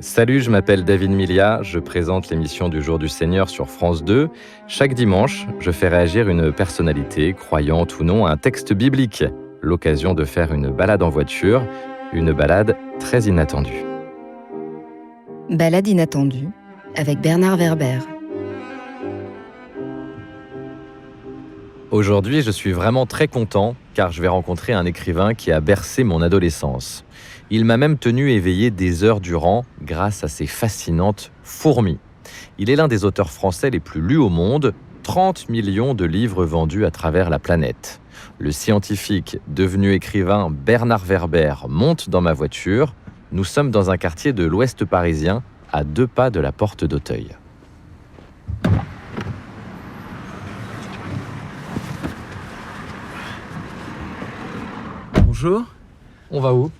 Salut, je m'appelle David Milia, je présente l'émission du Jour du Seigneur sur France 2. Chaque dimanche, je fais réagir une personnalité, croyante ou non, à un texte biblique. L'occasion de faire une balade en voiture, une balade très inattendue. Balade inattendue avec Bernard Werber. Aujourd'hui, je suis vraiment très content car je vais rencontrer un écrivain qui a bercé mon adolescence. Il m'a même tenu éveillé des heures durant grâce à ses fascinantes fourmis. Il est l'un des auteurs français les plus lus au monde, 30 millions de livres vendus à travers la planète. Le scientifique devenu écrivain Bernard Werber monte dans ma voiture. Nous sommes dans un quartier de l'Ouest parisien, à 2 pas de la porte d'Auteuil. Bonjour. On va où ?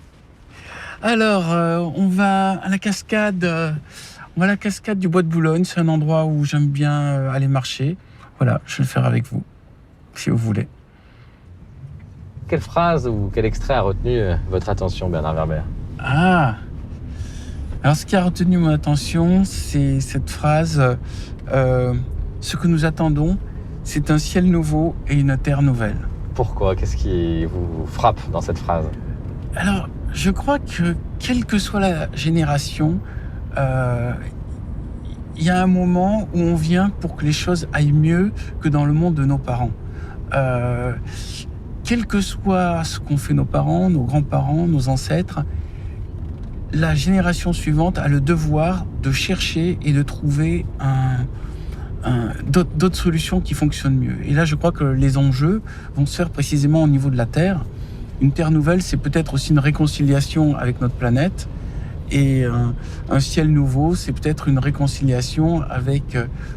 Alors, on va à la cascade. On va à la cascade du Bois de Boulogne. C'est un endroit où j'aime bien aller marcher. Voilà, je vais le faire avec vous, si vous voulez. Quelle phrase ou quel extrait a retenu votre attention, Bernard Werber ? Ah. Alors, ce qui a retenu mon attention, c'est cette phrase. Ce que nous attendons, c'est un ciel nouveau et une terre nouvelle. Pourquoi ? Qu'est-ce qui vous frappe dans cette phrase ? Alors, je crois que quelle que soit la génération, il y a un moment où on vient pour que les choses aillent mieux que dans le monde de nos parents. Quel que soit ce qu'ont fait nos parents, nos grands-parents, nos ancêtres, la génération suivante a le devoir de chercher et de trouver d'autres solutions qui fonctionnent mieux. Et là, je crois que les enjeux vont se faire précisément au niveau de la Terre. Une terre nouvelle, c'est peut-être aussi une réconciliation avec notre planète. Et un ciel nouveau, c'est peut-être une réconciliation avec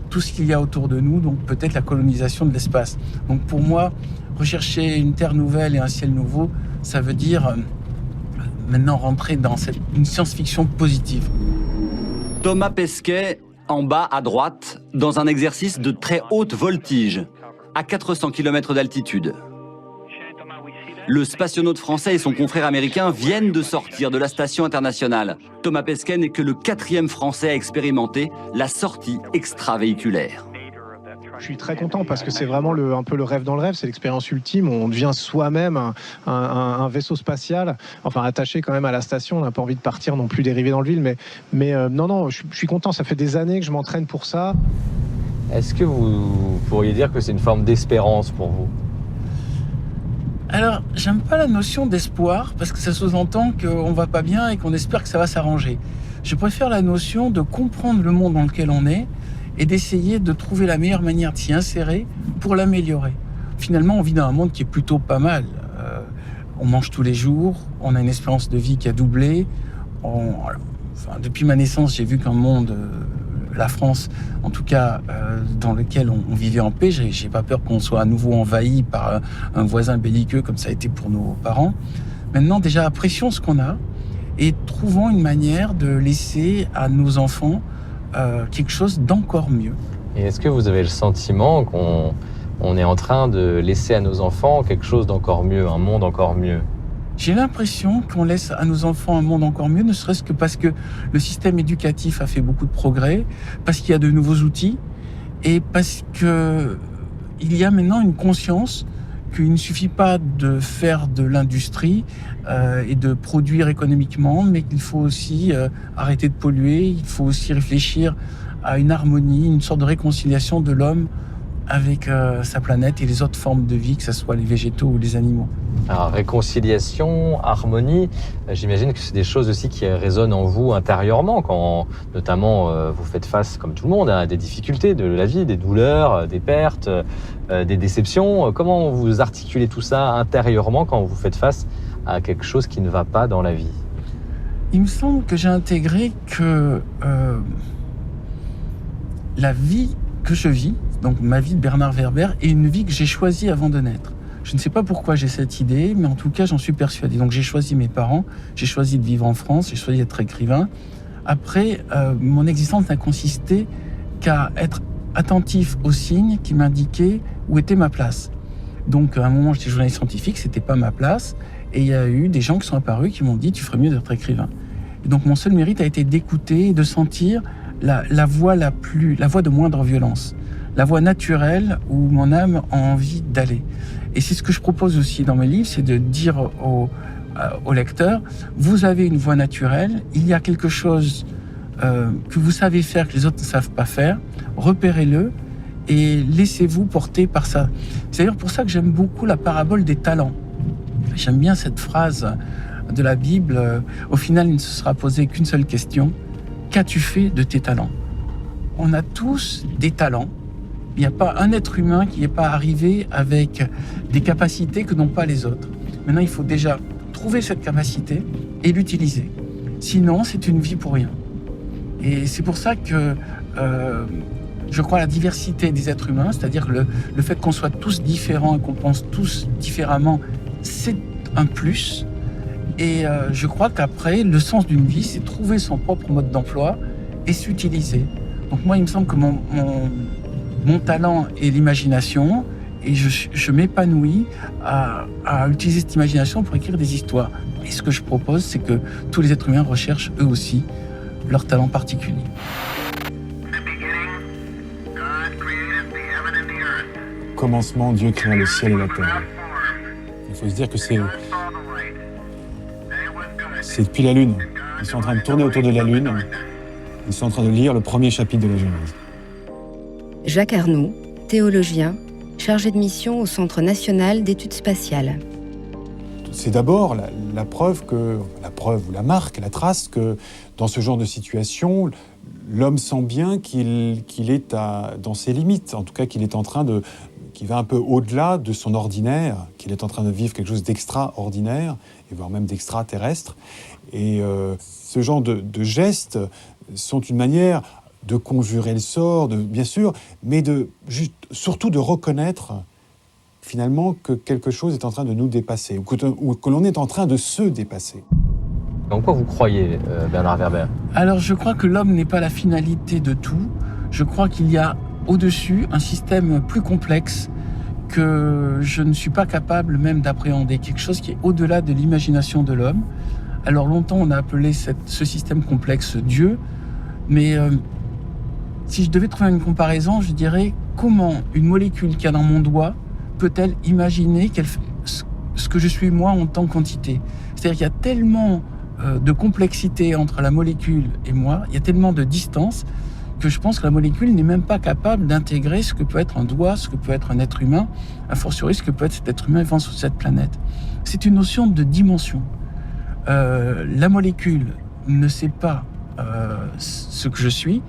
tout ce qu'il y a autour de nous, donc peut-être la colonisation de l'espace. Donc pour moi, rechercher une terre nouvelle et un ciel nouveau, ça veut dire maintenant rentrer dans une science-fiction positive. Thomas Pesquet, en bas à droite, dans un exercice de très haute voltige, à 400 km d'altitude. Le spationaute français et son confrère américain viennent de sortir de la station internationale. Thomas Pesquet n'est que le 4e Français à expérimenter la sortie extravéhiculaire. Je suis très content parce que c'est vraiment un peu le rêve dans le rêve, c'est l'expérience ultime où on devient soi-même un vaisseau spatial, enfin attaché quand même à la station, on n'a pas envie de partir non plus dériver dans le vide, mais non, je suis content, ça fait des années que je m'entraîne pour ça. Est-ce que vous pourriez dire que c'est une forme d'espérance pour vous ? Alors, j'aime pas la notion d'espoir parce que ça sous-entend qu'on va pas bien et qu'on espère que ça va s'arranger. Je préfère la notion de comprendre le monde dans lequel on est et d'essayer de trouver la meilleure manière de s'y insérer pour l'améliorer. Finalement, on vit dans un monde qui est plutôt pas mal. On mange tous les jours, on a une espérance de vie qui a doublé. Depuis ma naissance, j'ai vu qu'un monde, la France, en tout cas, dans lequel on vivait en paix, j'ai pas peur qu'on soit à nouveau envahi par un voisin belliqueux comme ça a été pour nos parents. Maintenant, déjà, apprécions ce qu'on a et trouvons une manière de laisser à nos enfants quelque chose d'encore mieux. Et est-ce que vous avez le sentiment qu'on est en train de laisser à nos enfants quelque chose d'encore mieux, un monde encore mieux ? J'ai l'impression qu'on laisse à nos enfants un monde encore mieux, ne serait-ce que parce que le système éducatif a fait beaucoup de progrès, parce qu'il y a de nouveaux outils et parce qu'il y a maintenant une conscience qu'il ne suffit pas de faire de l'industrie et de produire économiquement, mais qu'il faut aussi arrêter de polluer, il faut aussi réfléchir à une harmonie, une sorte de réconciliation de l'homme avec sa planète et les autres formes de vie, que ce soit les végétaux ou les animaux. Alors, réconciliation, harmonie, j'imagine que c'est des choses aussi qui résonnent en vous intérieurement quand, notamment, vous faites face, comme tout le monde, à des difficultés de la vie, des douleurs, des pertes, des déceptions. Comment vous articulez tout ça intérieurement quand vous faites face à quelque chose qui ne va pas dans la vie ? Il me semble que j'ai intégré que la vie que je vis, donc ma vie de Bernard Werber, est une vie que j'ai choisie avant de naître. Je ne sais pas pourquoi j'ai cette idée, mais en tout cas, j'en suis persuadé. Donc j'ai choisi mes parents, j'ai choisi de vivre en France, j'ai choisi d'être écrivain. Après, mon existence n'a consisté qu'à être attentif aux signes qui m'indiquaient où était ma place. Donc à un moment, j'étais journaliste scientifique, c'était pas ma place. Et il y a eu des gens qui sont apparus qui m'ont dit « tu ferais mieux d'être écrivain ». Et donc mon seul mérite a été d'écouter et de sentir la voie de moindre violence, la voie naturelle où mon âme a envie d'aller. Et c'est ce que je propose aussi dans mes livres, c'est de dire au lecteur, vous avez une voie naturelle, il y a quelque chose que vous savez faire que les autres ne savent pas faire, repérez-le et laissez-vous porter par ça. C'est d'ailleurs pour ça que j'aime beaucoup la parabole des talents. J'aime bien cette phrase de la Bible, au final il ne se sera posé qu'une seule question, qu'as-tu fait de tes talents ? On a tous des talents. Il n'y a pas un être humain qui n'est pas arrivé avec des capacités que n'ont pas les autres. Maintenant, il faut déjà trouver cette capacité et l'utiliser. Sinon, c'est une vie pour rien. Et c'est pour ça que je crois à la diversité des êtres humains, c'est-à-dire le fait qu'on soit tous différents et qu'on pense tous différemment, c'est un plus. Et je crois qu'après, le sens d'une vie, c'est trouver son propre mode d'emploi et s'utiliser. Donc moi, il me semble que mon talent est l'imagination et je m'épanouis à utiliser cette imagination pour écrire des histoires. Et ce que je propose, c'est que tous les êtres humains recherchent eux aussi leur talent particulier. Au commencement, Dieu créa le ciel et la terre. Il faut se dire que c'est depuis la Lune. Ils sont en train de tourner autour de la Lune. Ils sont en train de lire le premier chapitre de la Genèse. Jacques Arnoux, théologien, chargé de mission au Centre national d'études spatiales. C'est d'abord la preuve ou la marque, la trace que dans ce genre de situation, l'homme sent bien qu'il est dans ses limites, en tout cas qu'il va un peu au-delà de son ordinaire, qu'il est en train de vivre quelque chose d'extraordinaire, et voire même d'extraterrestre. Et ce genre de gestes sont une manière de conjurer le sort, bien sûr, mais surtout de reconnaître finalement que quelque chose est en train de nous dépasser, ou que l'on est en train de se dépasser. En quoi vous croyez, Bernard Werber ? Alors je crois que l'homme n'est pas la finalité de tout. Je crois qu'il y a au-dessus un système plus complexe que je ne suis pas capable même d'appréhender, quelque chose qui est au-delà de l'imagination de l'homme. Alors longtemps on a appelé ce système complexe Dieu, mais si je devais trouver une comparaison, je dirais comment une molécule qu'il y a dans mon doigt peut-elle imaginer ce que je suis moi en tant qu'entité. C'est-à-dire qu'il y a tellement de complexité entre la molécule et moi, il y a tellement de distance que je pense que la molécule n'est même pas capable d'intégrer ce que peut être un doigt, ce que peut être un être humain, a fortiori ce que peut être cet être humain vivant sur cette planète. C'est une notion de dimension. La molécule ne sait pas ce que je suis,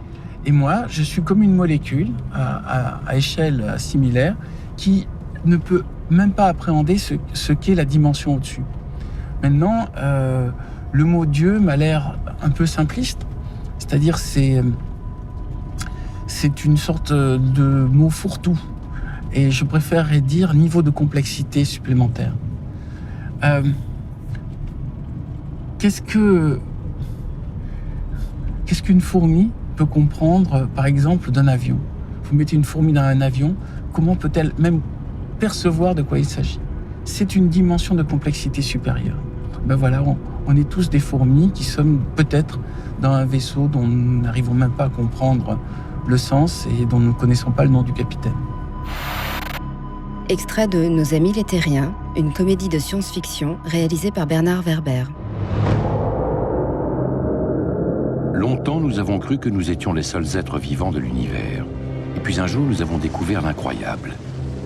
et moi, je suis comme une molécule à échelle similaire qui ne peut même pas appréhender ce qu'est la dimension au-dessus. Maintenant, le mot Dieu m'a l'air un peu simpliste, c'est-à-dire c'est une sorte de mot fourre-tout, et je préférerais dire niveau de complexité supplémentaire. Qu'est-ce qu'une fourmi peut comprendre, par exemple, d'un avion ? Vous mettez une fourmi dans un avion, comment peut-elle même percevoir de quoi il s'agit ? C'est une dimension de complexité supérieure. Ben voilà, on est tous des fourmis qui sommes peut-être dans un vaisseau dont nous n'arrivons même pas à comprendre le sens et dont nous ne connaissons pas le nom du capitaine. Extrait de Nos amis les terriens, une comédie de science-fiction réalisée par Bernard Werber. Longtemps, nous avons cru que nous étions les seuls êtres vivants de l'univers. Et puis un jour, nous avons découvert l'incroyable.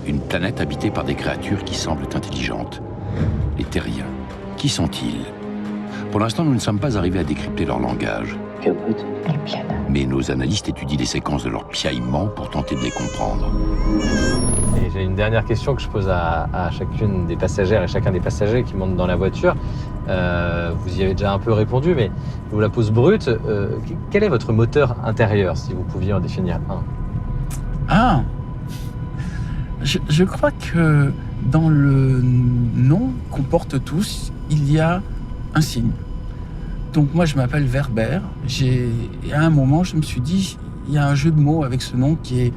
Une planète habitée par des créatures qui semblent intelligentes. Les terriens. Qui sont-ils ? Pour l'instant, nous ne sommes pas arrivés à décrypter leur langage. Mais nos analystes étudient les séquences de leurs piaillements pour tenter de les comprendre. Et j'ai une dernière question que je pose à chacune des passagères et chacun des passagers qui montent dans la voiture. Vous y avez déjà un peu répondu, mais je vous la pose brute. Quel est votre moteur intérieur, si vous pouviez en définir un ? Ah, je crois que dans le nom qu'on porte tous, il y a un signe. Donc moi, je m'appelle Werber. Et à un moment, je me suis dit, il y a un jeu de mots avec ce nom qui est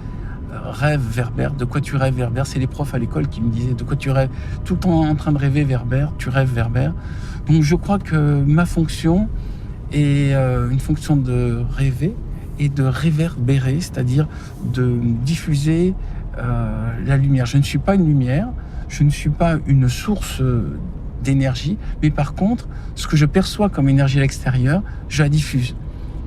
rêve Werber. De quoi tu rêves, Werber ? C'est les profs à l'école qui me disaient de quoi tu rêves. Tout le temps en train de rêver, Werber. Tu rêves, Werber. Donc je crois que ma fonction et une fonction de rêver et de réverbérer, c'est-à-dire de diffuser la lumière. Je ne suis pas une lumière, je ne suis pas une source d'énergie, mais par contre, ce que je perçois comme énergie à l'extérieur, je la diffuse.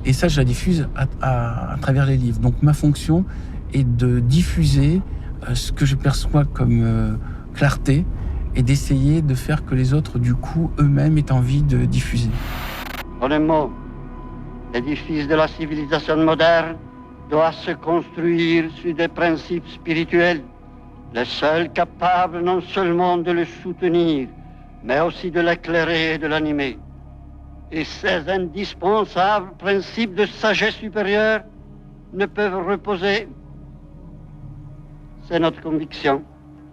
Et ça, je la diffuse à travers les livres. Donc ma fonction est de diffuser ce que je perçois comme clarté et d'essayer de faire que les autres, du coup, eux-mêmes aient envie de diffuser. En un mot, l'édifice de la civilisation moderne doit se construire sur des principes spirituels, les seuls capables non seulement de le soutenir, mais aussi de l'éclairer et de l'animer. Et ces indispensables principes de sagesse supérieure ne peuvent reposer, c'est notre conviction,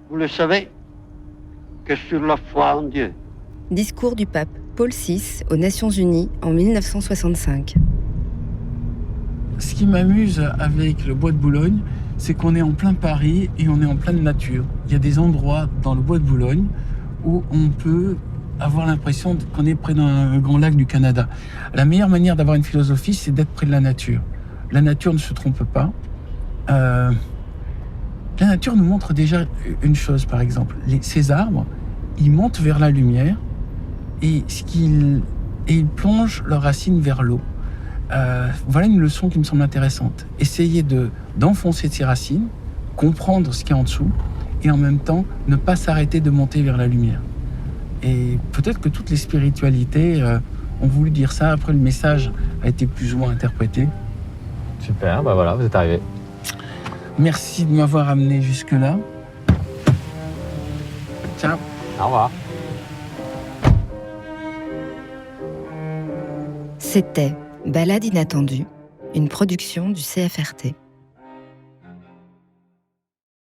vous le savez, que sur la foi en Dieu. Discours du pape Paul VI aux Nations Unies en 1965. Ce qui m'amuse avec le bois de Boulogne, c'est qu'on est en plein Paris et on est en pleine nature. Il y a des endroits dans le bois de Boulogne où on peut avoir l'impression qu'on est près d'un grand lac du Canada. La meilleure manière d'avoir une philosophie, c'est d'être près de la nature. La nature ne se trompe pas. La nature nous montre déjà une chose, par exemple. Ces arbres, ils montent vers la lumière et ils plongent leurs racines vers l'eau. Voilà une leçon qui me semble intéressante. Essayer d'enfoncer ses racines, comprendre ce qu'il y a en dessous, et en même temps, ne pas s'arrêter de monter vers la lumière. Et peut-être que toutes les spiritualités ont voulu dire ça. Après, le message a été plus ou moins interprété. Super, bah voilà, vous êtes arrivé. Merci de m'avoir amené jusque-là. Ciao. Au revoir. C'était Balade inattendue, une production du CFRT.